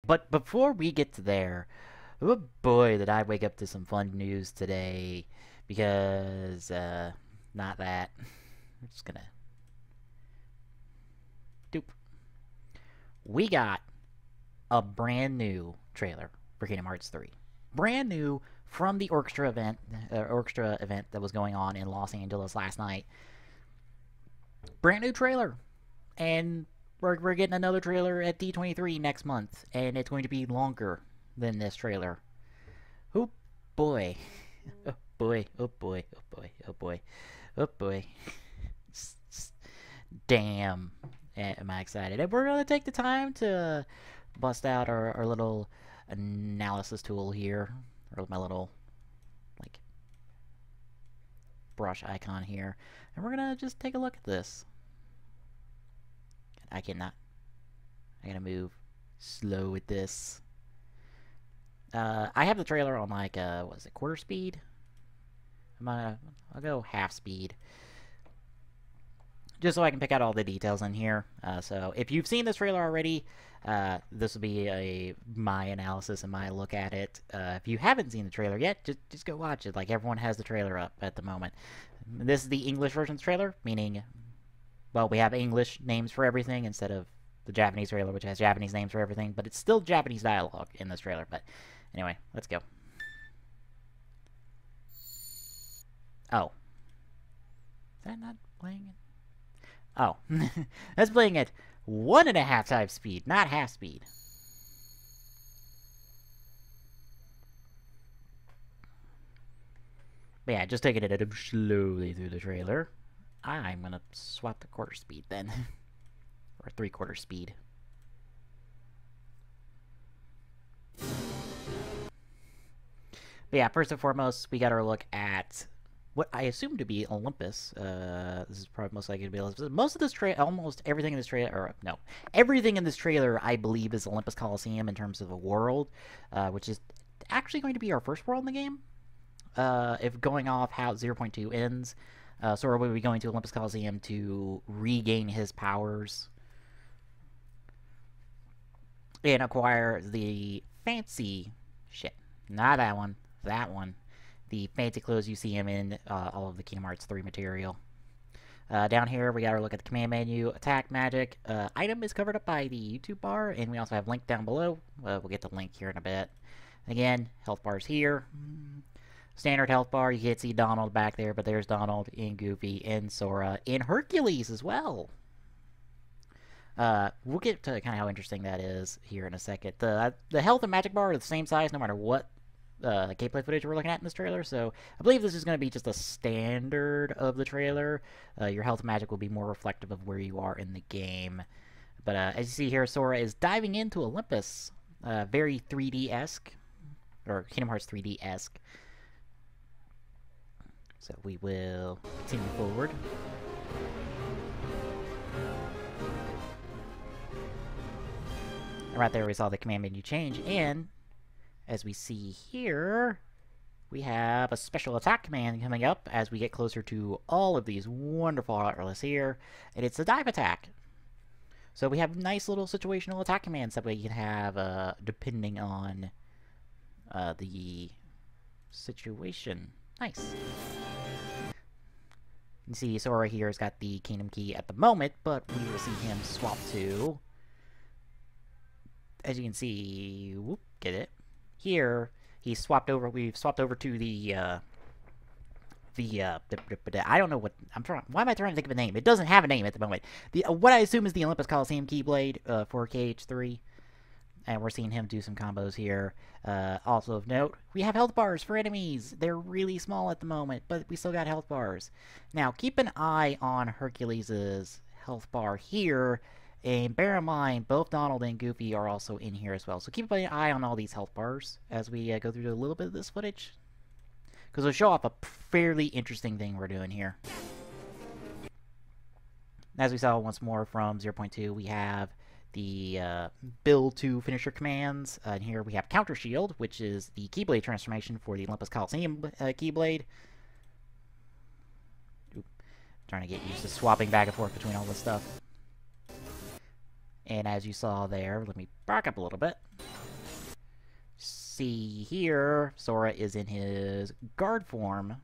But before we get to there, oh boy, did I wake up to some fun news today. Because, not that. I'm just gonna... Doop. We got a brand new trailer for Kingdom Hearts 3. Brand new from the Orchestra event that was going on in Los Angeles last night. Brand new trailer. And we're getting another trailer at D23 next month. And it's going to be longer than this trailer. Oh boy. Oh boy. Oh boy. Oh boy. Oh boy. Oh boy. Damn. Am I excited. And we're going to take the time to bust out our little analysis tool here. Or my little, like, brush icon here. And we're going to just take a look at this. I cannot. I gotta move slow with this. I have the trailer on, like, what is it, quarter speed? I'll go half speed. Just so I can pick out all the details in here. So if you've seen this trailer already, this will be my analysis and my look at it. If you haven't seen the trailer yet, just go watch it. Like, everyone has the trailer up at the moment. This is the English version of the trailer, meaning, well, we have English names for everything instead of the Japanese trailer, which has Japanese names for everything, but it's still Japanese dialogue in this trailer. But anyway, let's go. Oh. Is that not playing it? Oh. That's playing at 1.5 times speed, not half speed. But yeah, just taking it slowly through the trailer. I'm gonna swap the quarter speed then. Or 3/4 speed. But yeah, first and foremost, we got our look at what I assume to be Olympus. This is probably most likely to be Olympus. Most of this almost everything in this trailer, or no, everything in this trailer, I believe, is Olympus Coliseum in terms of a world, which is actually going to be our first world in the game. If going off how 0.2 ends, Sora will be going to Olympus Coliseum to regain his powers and acquire the fancy shit. Not that one. That one. The fancy clothes you see him in all of the Kingdom Hearts 3 material. Down here, we got to look at the command menu. Attack, magic. Item is covered up by the YouTube bar, and we also have link down below. We'll get the link here in a bit. Again, health bars here. Standard health bar. You can't see Donald back there, but there's Donald, and Goofy, and Sora, and Hercules as well. We'll get to kind of how interesting that is here in a second. The health and magic bar are the same size no matter what gameplay footage we're looking at in this trailer, so I believe this is going to be just a standard of the trailer. Your health and magic will be more reflective of where you are in the game. But as you see here, Sora is diving into Olympus. Very 3D-esque, or Kingdom Hearts 3D-esque. So we will continue forward. Right there we saw the command menu change, and as we see here, we have a special attack command coming up as we get closer to all of these wonderful artlists here, and it's a dive attack. So we have nice little situational attack commands that we can have depending on the situation. Nice. You see Sora here has got the Kingdom Key at the moment, but we will see him swap to... As you can see, whoop, get it. Here, he swapped over. We've swapped over to the I don't know what I'm trying. Why am I trying to think of a name? It doesn't have a name at the moment. The what I assume is the Olympus Coliseum Keyblade for KH3, and we're seeing him do some combos here. Also of note, we have health bars for enemies. They're really small at the moment, but we still got health bars. Now, keep an eye on Hercules' health bar here. And bear in mind, both Donald and Goofy are also in here as well. So keep an eye on all these health bars as we go through a little bit of this footage. Because it'll show off a fairly interesting thing we're doing here. As we saw once more from 0.2, we have the build to finisher commands. And here we have Counter Shield, which is the Keyblade transformation for the Olympus Coliseum Keyblade. Oop. Trying to get used to swapping back and forth between all this stuff. And as you saw there, let me back up a little bit. See here, Sora is in his guard form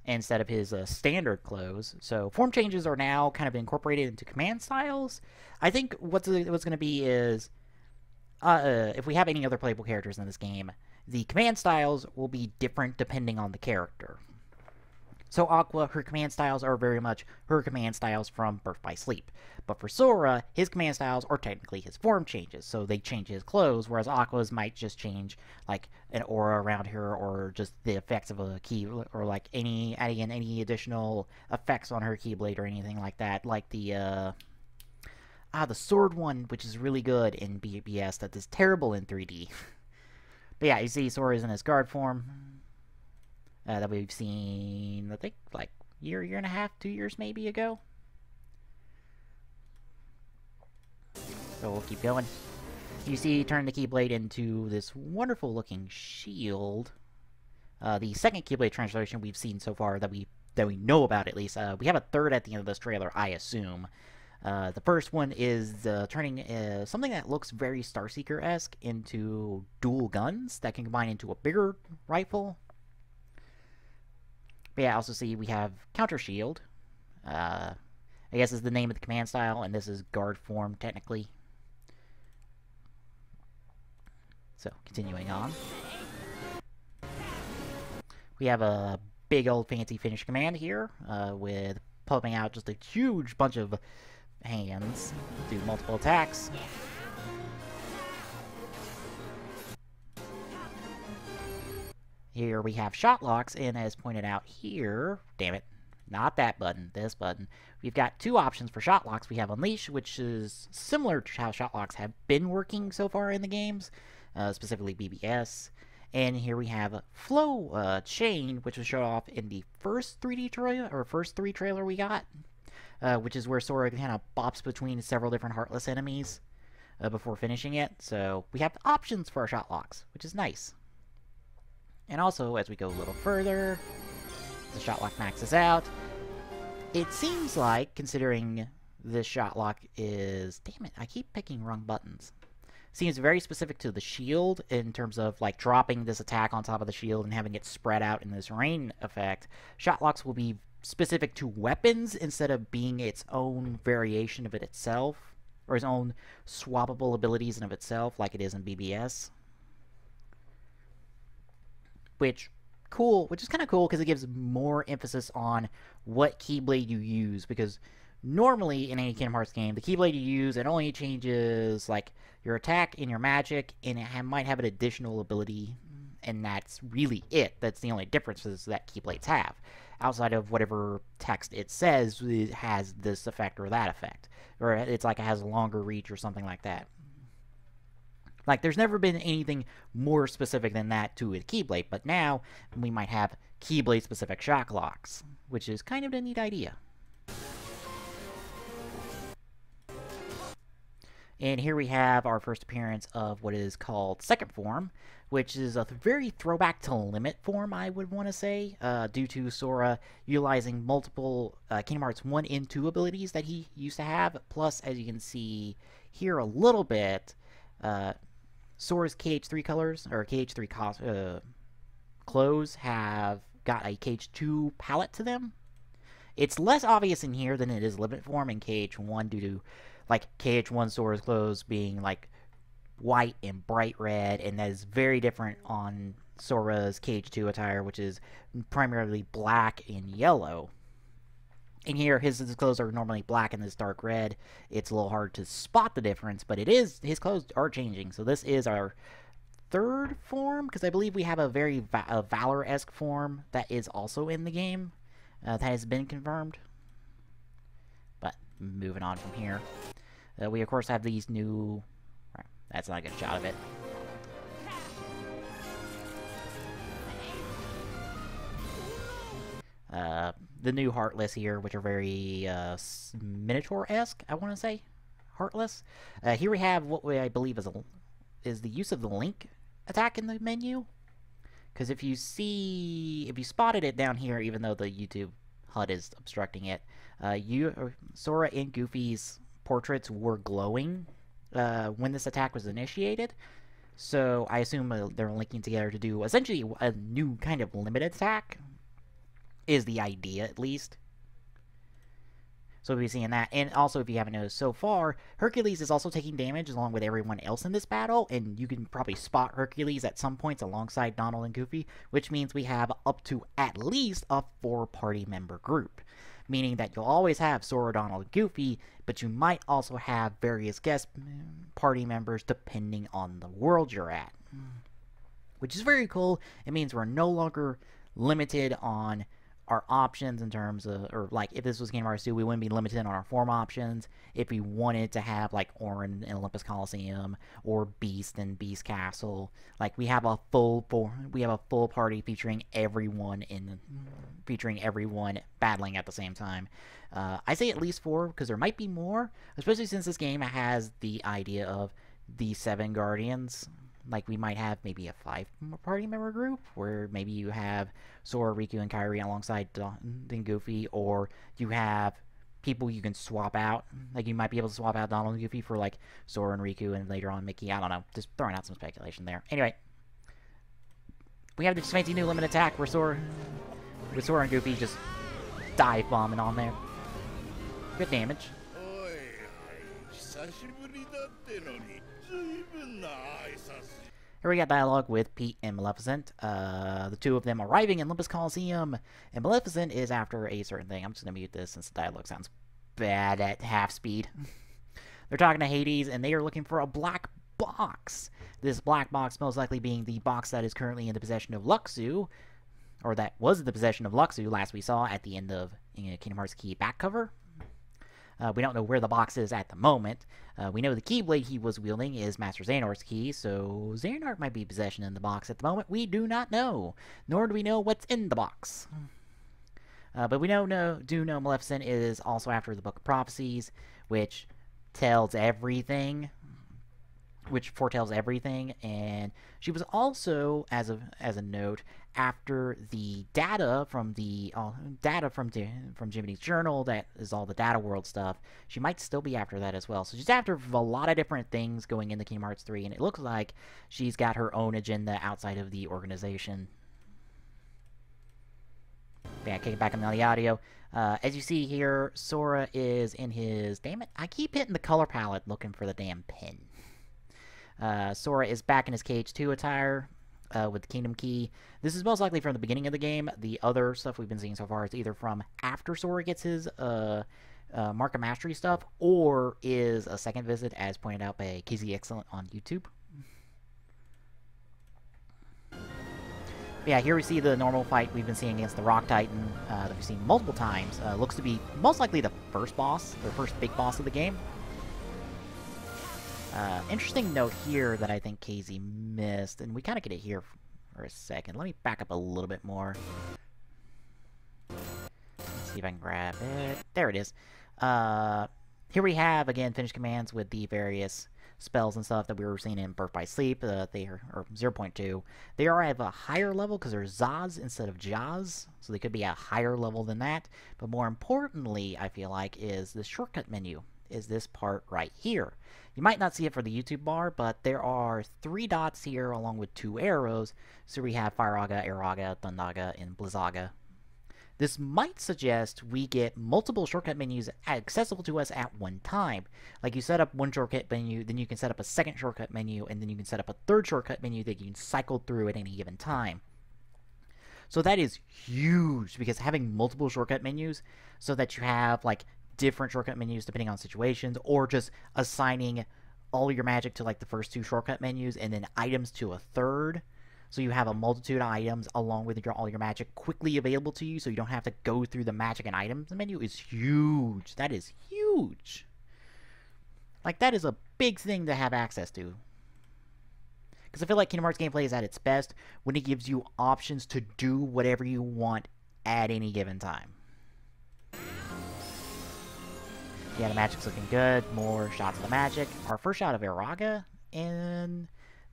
instead of his standard clothes. So form changes are now kind of incorporated into command styles. I think what's going to be is, if we have any other playable characters in this game, the command styles will be different depending on the character. So Aqua, her command styles are very much her command styles from Birth by Sleep. But for Sora, his command styles are technically his form changes, so they change his clothes, whereas Aqua's might just change, like, an aura around her, or just the effects of a key, or, like, adding in any additional effects on her Keyblade or anything like that, like the sword one, which is really good in BBS, that is terrible in 3D. But yeah, you see Sora's in his guard form. That we've seen, I think, like, year and a half, 2 years maybe ago. So we'll keep going. You see, turn the Keyblade into this wonderful looking shield. The second Keyblade translation we've seen so far that we know about, at least. We have a third at the end of this trailer, I assume. The first one is turning something that looks very Starseeker-esque into dual guns that can combine into a bigger rifle. But yeah, I also see we have Counter Shield. I guess is the name of the command style, and this is guard form, technically. So, continuing on. We have a big old fancy finish command here, with pumping out just a huge bunch of hands, do multiple attacks. Here we have shot locks, and as pointed out here, damn it, not that button, this button, we've got two options for shot locks. We have Unleash, which is similar to how shot locks have been working so far in the games, specifically BBS. And here we have Flow Chain, which was showed off in the first 3D trailer, or first 3 trailer we got, which is where Sora kind of bops between several different Heartless enemies before finishing it. So we have options for our shot locks, which is nice. And also, as we go a little further, the shot lock maxes out. It seems like, considering this shot lock is... Damn it, I keep picking wrong buttons. Seems very specific to the shield in terms of, like, dropping this attack on top of the shield and having it spread out in this rain effect. Shot locks will be specific to weapons instead of being its own variation of it itself, or its own swappable abilities in of itself, like it is in BBS. Which is kind of cool because it gives more emphasis on what Keyblade you use, because normally in any Kingdom Hearts game, the Keyblade you use, it only changes, like, your attack and your magic, and it might have an additional ability, and that's really it. That's the only differences that Keyblades have. Outside of whatever text it says, it has this effect or that effect. Or it's like it has a longer reach or something like that. Like, there's never been anything more specific than that to a Keyblade, but now we might have Keyblade-specific shock locks, which is kind of a neat idea. And here we have our first appearance of what is called Second Form, which is a very throwback to Limit Form, I would want to say, due to Sora utilizing multiple Kingdom Hearts 1 and 2 abilities that he used to have. Plus, as you can see here a little bit, Sora's KH3 colors, or KH3 clothes, have got a KH2 palette to them. It's less obvious in here than it is Limit Form in KH1 due to, like, KH1 Sora's clothes being, like, white and bright red, and that is very different on Sora's KH2 attire, which is primarily black and yellow. In here, his clothes are normally black and this dark red. It's a little hard to spot the difference, but his clothes are changing. So this is our third form, because I believe we have a very Valor-esque form that is also in the game that has been confirmed. But moving on from here, we of course have these new... That's not a good shot of it. The new Heartless here, which are very Minotaur-esque, I want to say. Heartless. Here we have what I believe is the use of the Link attack in the menu. Because if you spotted it down here, even though the YouTube HUD is obstructing it, Sora and Goofy's portraits were glowing when this attack was initiated. So I assume they're linking together to do essentially a new kind of limited attack, is the idea at least. So we'll be seeing that. And also, if you haven't noticed so far, Hercules is also taking damage along with everyone else in this battle, and you can probably spot Hercules at some points alongside Donald and Goofy, which means we have up to at least a 4-party member group. Meaning that you'll always have Sora, Donald, and Goofy, but you might also have various guest party members depending on the world you're at. Which is very cool. It means we're no longer limited on our options in terms of, or like if this was Kingdom Hearts 2, we wouldn't be limited on our form options. If we wanted to have like Orin and Olympus Coliseum or Beast and Beast Castle, like we have a full party featuring everyone battling at the same time. I say at least 4 because there might be more, especially since this game has the idea of the 7 Guardians. Like, we might have maybe a 5-party member group, where maybe you have Sora, Riku, and Kairi alongside Donald Goofy, or you have people you can swap out. Like, you might be able to swap out Donald and Goofy for, like, Sora and Riku, and later on Mickey. I don't know. Just throwing out some speculation there. Anyway, we have this fancy new limit attack where Sora and Goofy just dive bombing on there. Good damage. Here we got dialogue with Pete and Maleficent. The two of them arriving in Olympus Coliseum, and Maleficent is after a certain thing. I'm just going to mute this since the dialogue sounds bad at half speed. They're talking to Hades, and they are looking for a black box. This black box most likely being the box that is currently in the possession of Luxu, or that was in the possession of Luxu last we saw at the end of Kingdom Hearts Key back cover. We don't know where the box is at the moment. We know the Keyblade he was wielding is Master Xehanort's key, so Xehanort might be possession in the box at the moment. We do not know, nor do we know what's in the box. But we do know Maleficent is also after the Book of Prophecies, which tells everything. Which foretells everything, and she was also, as a note, after the data from Jiminy's journal, that is all the data world stuff. She might still be after that as well. So she's after a lot of different things going into Kingdom Hearts 3, and it looks like she's got her own agenda outside of the organization. Yeah, kicking back on the audio. As you see here, Sora is in his... Damn it, I keep hitting the color palette looking for the damn pin. Sora is back in his KH2 attire with the Kingdom Key. This is most likely from the beginning of the game. The other stuff we've been seeing so far is either from after Sora gets his Mark of Mastery stuff, or is a second visit, as pointed out by KZ Excellent on YouTube. Yeah, here we see the normal fight we've been seeing against the Rock Titan that we've seen multiple times. Looks to be most likely the first boss, the first big boss of the game. Interesting note here that I think KZ missed, and we kind of get it here for a second. Let me back up a little bit more. Let's see if I can grab it. There it is. Here we have, again, finished commands with the various spells and stuff that we were seeing in Birth by Sleep. They are, or 0.2. They are at a higher level because they're Zaz instead of Jaz, so they could be at a higher level than that. But more importantly, I feel like, is the shortcut menu. Is this part right here. You might not see it for the YouTube bar, but there are 3 dots here along with 2 arrows. So we have Firaga, Airaga, Thundaga, and Blizzaga. This might suggest we get multiple shortcut menus accessible to us at one time. Like, you set up one shortcut menu, then you can set up a second shortcut menu, and then you can set up a third shortcut menu that you can cycle through at any given time. So that is huge, because having multiple shortcut menus so that you have, like, different shortcut menus depending on situations, or just assigning all your magic to like the first 2 shortcut menus and then items to a third, so you have a multitude of items along with all your magic quickly available to you, so you don't have to go through the magic and items menu, is huge. That is huge. Like, that is a big thing to have access to, because I feel like Kingdom Hearts gameplay is at its best when it gives you options to do whatever you want at any given time. Yeah, the magic's looking good. More shots of the magic. Our first shot of Airaga in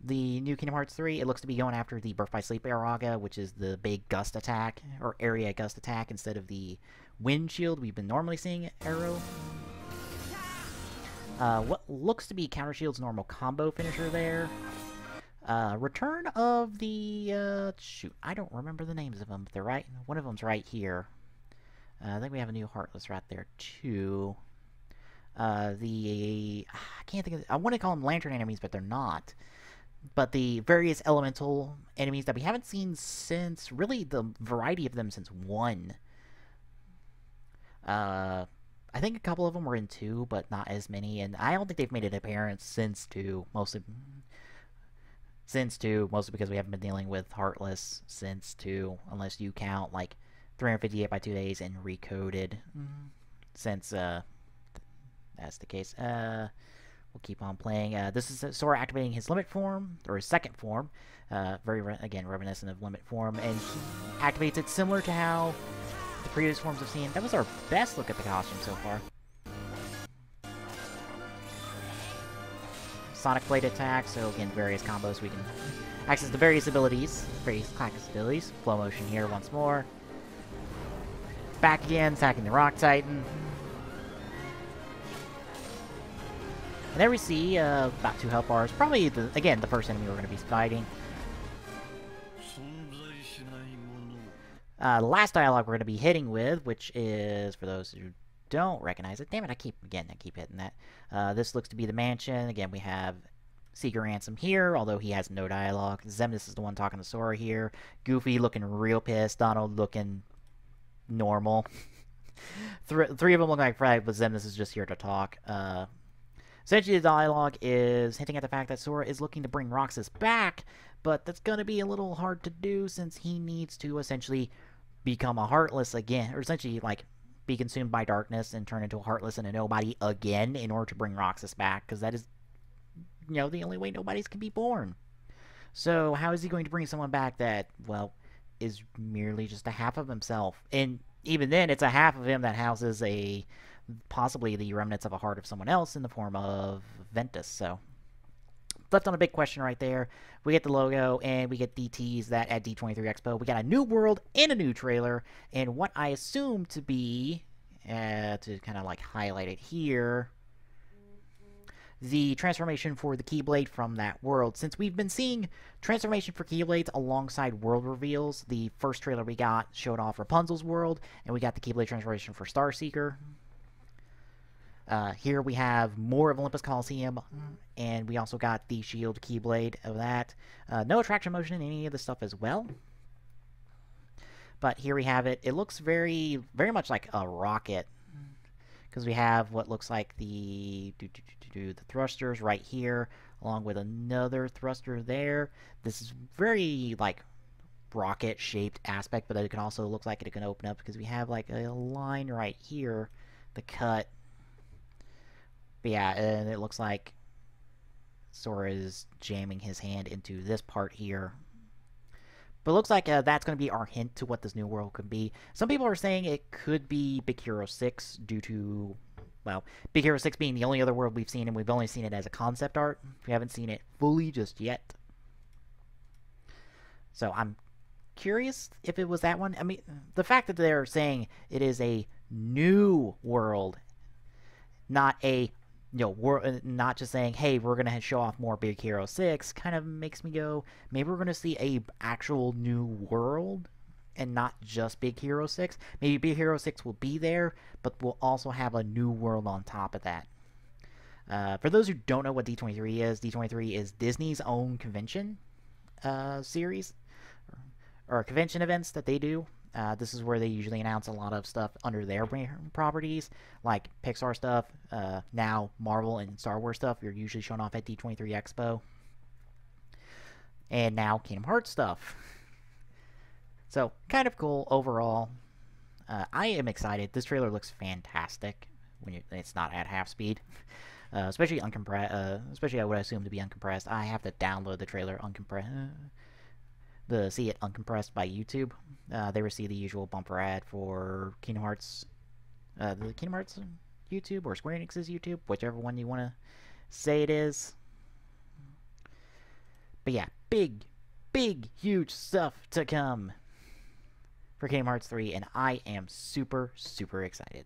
the new Kingdom Hearts 3. It looks to be going after the Birth by Sleep Airaga, which is the big gust attack, or area gust attack, instead of the wind shield we've been normally seeing Arrow. What looks to be Counter Shield's normal combo finisher there. Return of the, shoot, I don't remember the names of them, but they're right, one of them's right here. I think we have a new Heartless right there, too. I can't think of, I want to call them Lantern enemies, but they're not. But the various elemental enemies that we haven't seen since, really, the variety of them since 1. I think a couple of them were in 2, but not as many, and I don't think they've made an appearance since 2, mostly because we haven't been dealing with Heartless since 2, unless you count, like, 358 by 2 days and Recoded, since, that's the case. We'll keep on playing. This is Sora activating his limit form, or his second form, again, reminiscent of limit form, and he activates it similar to how the previous forms have seen. That was our best look at the costume so far. Sonic Blade attack, so again, various combos we can access the various abilities, various class abilities. Flow motion here once more. Back again, attacking the Rock Titan. And there we see about 2 health bars. Probably, again, the first enemy we're going to be fighting. The last dialogue we're going to be hitting with, which is, for those who don't recognize it, damn it, I keep hitting that. This looks to be the mansion. Again, we have Seeker Ransom here, although he has no dialogue. Xemnas is the one talking to Sora here. Goofy looking real pissed. Donald looking normal. Three of them look like fried, but Xemnas is just here to talk. Essentially, the dialogue is hinting at the fact that Sora is looking to bring Roxas back, but that's going to be a little hard to do since he needs to essentially become a Heartless again, or essentially, like, be consumed by darkness and turn into a Heartless and a Nobody again in order to bring Roxas back, because that is, you know, the only way Nobodies can be born. So how is he going to bring someone back that, well, is merely just a half of himself? And even then, it's a half of him that houses possibly the remnants of a heart of someone else in the form of Ventus. So left on a big question right there. We get the logo, and we get DTs that at D23 Expo. We got a new world and a new trailer, and what I assume to be, to kind of like highlight it here, the transformation for the Keyblade from that world. Since we've been seeing transformation for Keyblades alongside world reveals, the first trailer we got showed off Rapunzel's world, and we got the Keyblade transformation for Starseeker. Here we have more of Olympus Coliseum, and we also got the Shield Keyblade of that. No attraction motion in any of the stuff as well. But here we have it. It looks very, very much like a rocket, because we have what looks like the thrusters right here, along with another thruster there. This is very, like, rocket-shaped aspect, but it can also look like it can open up, because we have, like, a line right here, the cut. But yeah, and it looks like Sora is jamming his hand into this part here. But it looks like that's going to be our hint to what this new world could be. Some people are saying it could be Big Hero 6 due to, well, Big Hero 6 being the only other world we've seen, and we've only seen it as a concept art. We haven't seen it fully just yet. So I'm curious if it was that one. I mean, the fact that they're saying it is a new world, not a, you know, we're not just saying, hey, we're going to show off more Big Hero 6, kind of makes me go, maybe we're going to see a actual new world and not just Big Hero 6. Maybe Big Hero 6 will be there, but we'll also have a new world on top of that. For those who don't know what D23 is, D23 is Disney's own convention series, or convention events that they do. This is where they usually announce a lot of stuff under their properties, like Pixar stuff. Now Marvel and Star Wars stuff are usually shown off at D23 Expo. And now Kingdom Hearts stuff. So, kind of cool overall. I am excited. This trailer looks fantastic when it's not at half speed. Especially uncompressed. Especially I would assume to be uncompressed. I have to download the trailer uncompressed. To see it uncompressed by YouTube. They receive the usual bumper ad for Kingdom Hearts, the Kingdom Hearts YouTube or Square Enix's YouTube, whichever one you want to say it is. But yeah, big, huge stuff to come for Kingdom Hearts 3, and I am super, super excited.